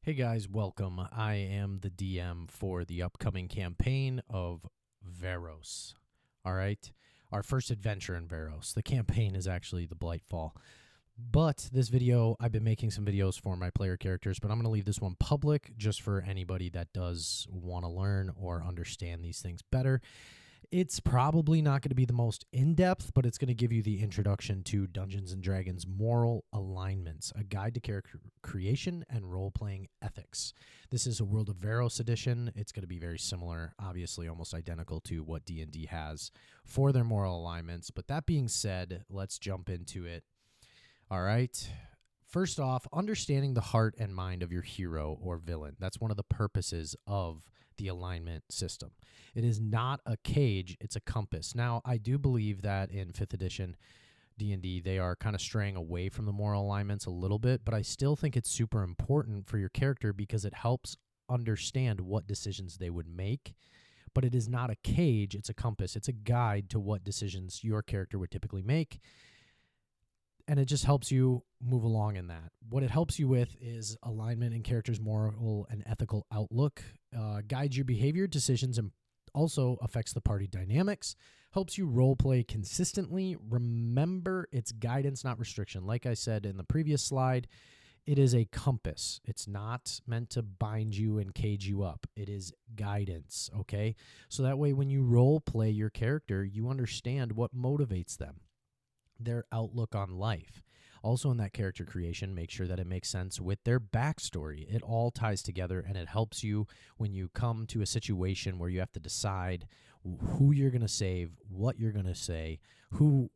Hey guys, welcome. I am the DM for the upcoming campaign of Vharos. All right. Our first adventure in Vharos. The campaign is actually the Blightfall. But this video, I've been making some videos for my player characters, but I'm going to leave this one public just for anybody that does want to learn or understand these things better. It's probably not going to be the most in-depth, but it's going to give you the introduction to Dungeons & Dragons Moral Alignments, a guide to character creation and role-playing ethics. This is a World of Vharos edition. It's going to be very similar, obviously almost identical to what D&D has for their moral alignments. But that being said, let's jump into it. All right. First off, understanding the heart and mind of your hero or villain. That's one of the purposes of the alignment system. It is not a cage, it's a compass. Now, I do believe that in 5th edition D&D, they are kind of straying away from the moral alignments a little bit, but I still think it's super important for your character because it helps understand what decisions they would make. But it is not a cage, it's a compass. It's a guide to what decisions your character would typically make. And it just helps you move along in that. What it helps you with is alignment in characters' moral and ethical outlook, guides your behavior, decisions, and also affects the party dynamics, helps you role play consistently. Remember, it's guidance, not restriction. Like I said in the previous slide, it is a compass. It's not meant to bind you and cage you up. It is guidance, okay? So that way when you role play your character, you understand what motivates them, their outlook on life. Also in that character creation, make sure that it makes sense with their backstory. It all ties together and it helps you when you come to a situation where you have to decide who you're going to save, what you're going to say, who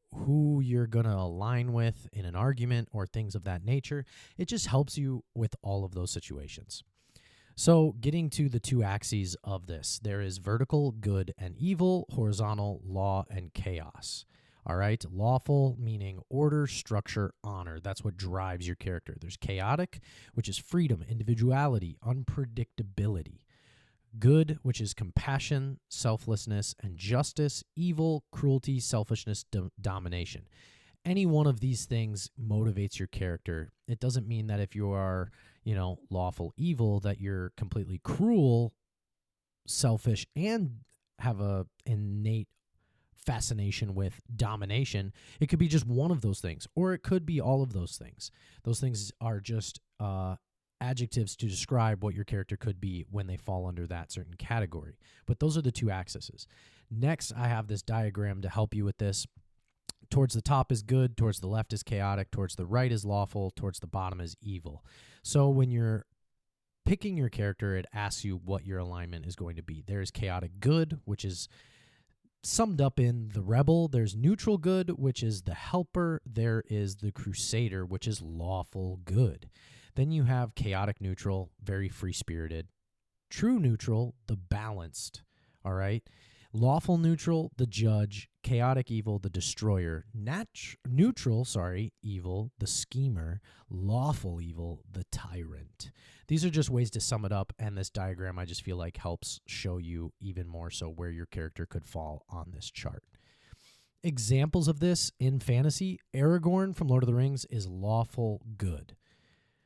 you're going to align with in an argument or things of that nature. It just helps you with all of those situations. So getting to the two axes of this, there is vertical, good and evil, horizontal, law and chaos. All right, lawful meaning order, structure, honor. That's what drives your character. There's chaotic, which is freedom, individuality, unpredictability. Good, which is compassion, selflessness, and justice. Evil, cruelty, selfishness, domination. Any one of these things motivates your character. It doesn't mean that if you are, lawful evil, that you're completely cruel, selfish, and have a innate fascination with domination. It could be just one of those things, or it could be all of those things. Those things are just adjectives to describe what your character could be when they fall under that certain category. But those are the two axes. Next, I have this diagram to help you with this. Towards the top is good, towards the left is chaotic, towards the right is lawful, towards the bottom is evil. So when you're picking your character, it asks you what your alignment is going to be. There's chaotic good, which is summed up in the rebel. There's neutral good, which is the helper. There is the crusader, which is lawful good. Then you have chaotic neutral, very free-spirited. True neutral, the balanced. All right. Lawful neutral, the judge. Chaotic evil, the destroyer. Neutral, evil, the schemer. Lawful evil, the tyrant. These are just ways to sum it up, and this diagram I just feel like helps show you even more so where your character could fall on this chart. Examples of this in fantasy, Aragorn from Lord of the Rings is lawful good.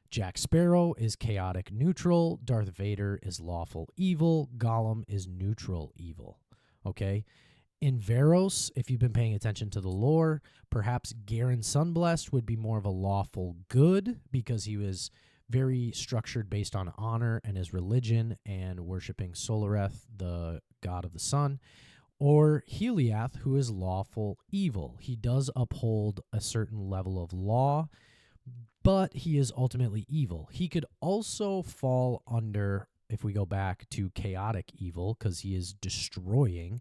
Jack Sparrow is chaotic neutral. Darth Vader is lawful evil. Gollum is neutral evil. Okay? In Vharos, if you've been paying attention to the lore, perhaps Garen Sunblessed would be more of a lawful good because he was very structured based on honor and his religion and worshiping Solareth, the god of the sun. Or Heliath, who is lawful evil. He does uphold a certain level of law, but he is ultimately evil. He could also fall under, if we go back to chaotic evil, because he is destroying.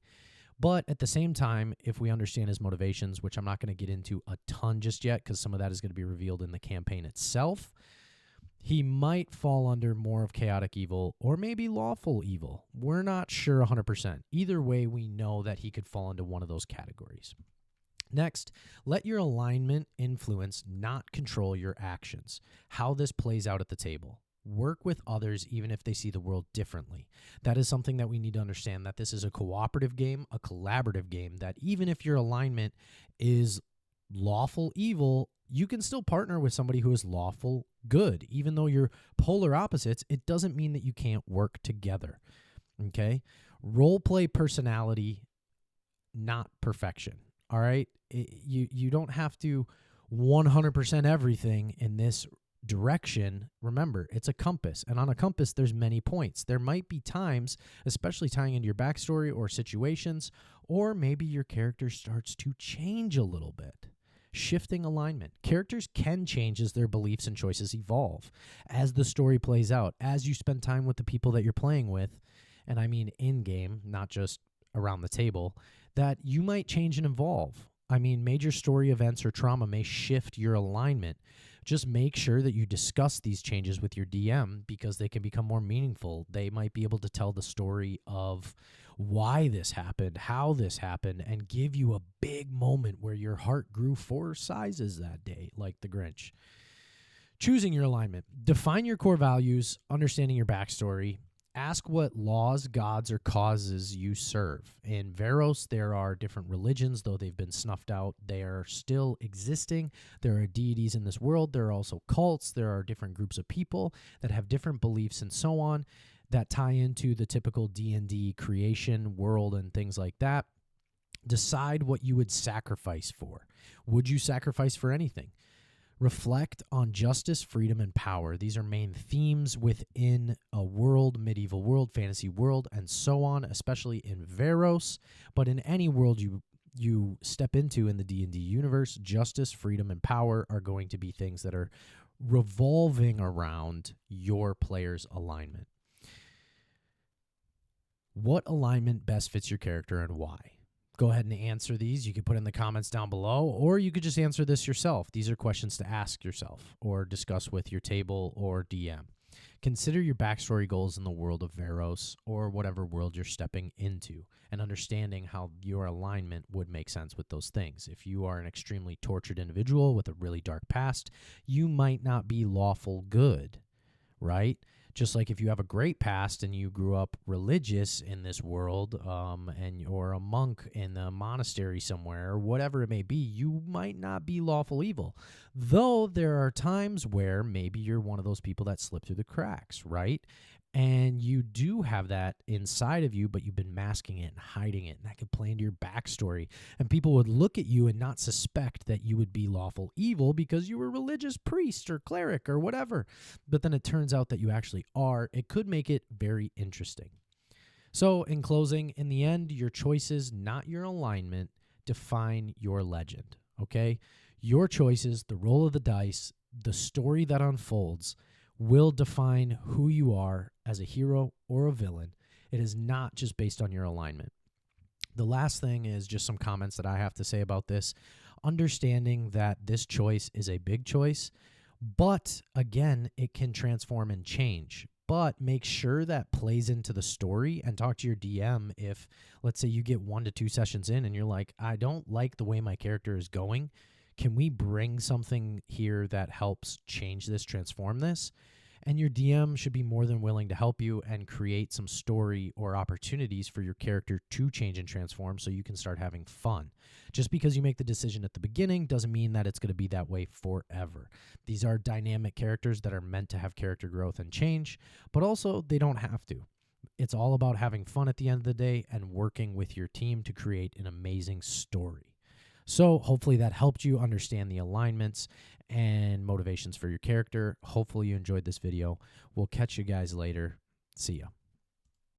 But at the same time, if we understand his motivations, which I'm not going to get into a ton just yet, because some of that is going to be revealed in the campaign itself, he might fall under more of chaotic evil or maybe lawful evil. We're not sure 100%. Either way, we know that he could fall into one of those categories. Next, let your alignment influence, not control your actions. How this plays out at the table. Work with others even if they see the world differently. That is something that we need to understand, that this is a cooperative game, a collaborative game, that even if your alignment is lawful evil, you can still partner with somebody who is lawful good. Even though you're polar opposites, it doesn't mean that you can't work together. Okay? Role play personality, not perfection. All right? You don't have to 100% everything in this direction. Remember, it's a compass, and on a compass there's many points. There might be times, especially tying into your backstory or situations, or maybe your character starts to change a little bit. Shifting alignment. Characters can change as their beliefs and choices evolve, as the story plays out, as you spend time with the people that you're playing with, and I mean in-game, not just around the table, that you might change and evolve. I mean, major story events or trauma may shift your alignment. Just make sure that you discuss these changes with your DM because they can become more meaningful. They might be able to tell the story of why this happened, how this happened, and give you a big moment where your heart grew 4 sizes that day, like the Grinch. Choosing your alignment. Define your core values, understanding your backstory. Ask what laws, gods, or causes you serve. In Vharos, there are different religions, though they've been snuffed out. They are still existing. There are deities in this world. There are also cults. There are different groups of people that have different beliefs and so on that tie into the typical D&D creation world and things like that. Decide what you would sacrifice for. Would you sacrifice for anything? Reflect on justice, freedom, and power. These are main themes within a world, medieval world, fantasy world, and so on, especially in Vharos. But in any world you step into in the D&D universe, justice, freedom, and power are going to be things that are revolving around your player's alignment. What alignment best fits your character and why? Go ahead and answer these. You can put in the comments down below, or you could just answer this yourself. These are questions to ask yourself or discuss with your table or DM. Consider your backstory goals in the world of Vharos or whatever world you're stepping into and understanding how your alignment would make sense with those things. If you are an extremely tortured individual with a really dark past, you might not be lawful good, right? Just like if you have a great past and you grew up religious in this world, or a monk in the monastery somewhere, or whatever it may be, you might not be lawful evil. Though there are times where maybe you're one of those people that slip through the cracks, right? And you do have that inside of you, but you've been masking it and hiding it, and that could play into your backstory. And people would look at you and not suspect that you would be lawful evil because you were a religious priest or cleric or whatever. But then it turns out that you actually are. It could make it very interesting. So in closing, in the end, your choices, not your alignment, define your legend, okay? Your choices, the roll of the dice, the story that unfolds will define who you are as a hero or a villain. It is not just based on your alignment. The last thing is just some comments that I have to say about this. Understanding that this choice is a big choice, but again, it can transform and change. But make sure that plays into the story and talk to your DM if, let's say, you get 1 to 2 sessions in and you're like, I don't like the way my character is going. Can we bring something here that helps change this, transform this? And your DM should be more than willing to help you and create some story or opportunities for your character to change and transform so you can start having fun. Just because you make the decision at the beginning doesn't mean that it's going to be that way forever. These are dynamic characters that are meant to have character growth and change, but also they don't have to. It's all about having fun at the end of the day and working with your team to create an amazing story. So hopefully that helped you understand the alignments and motivations for your character. Hopefully you enjoyed this video. We'll catch you guys later. See ya.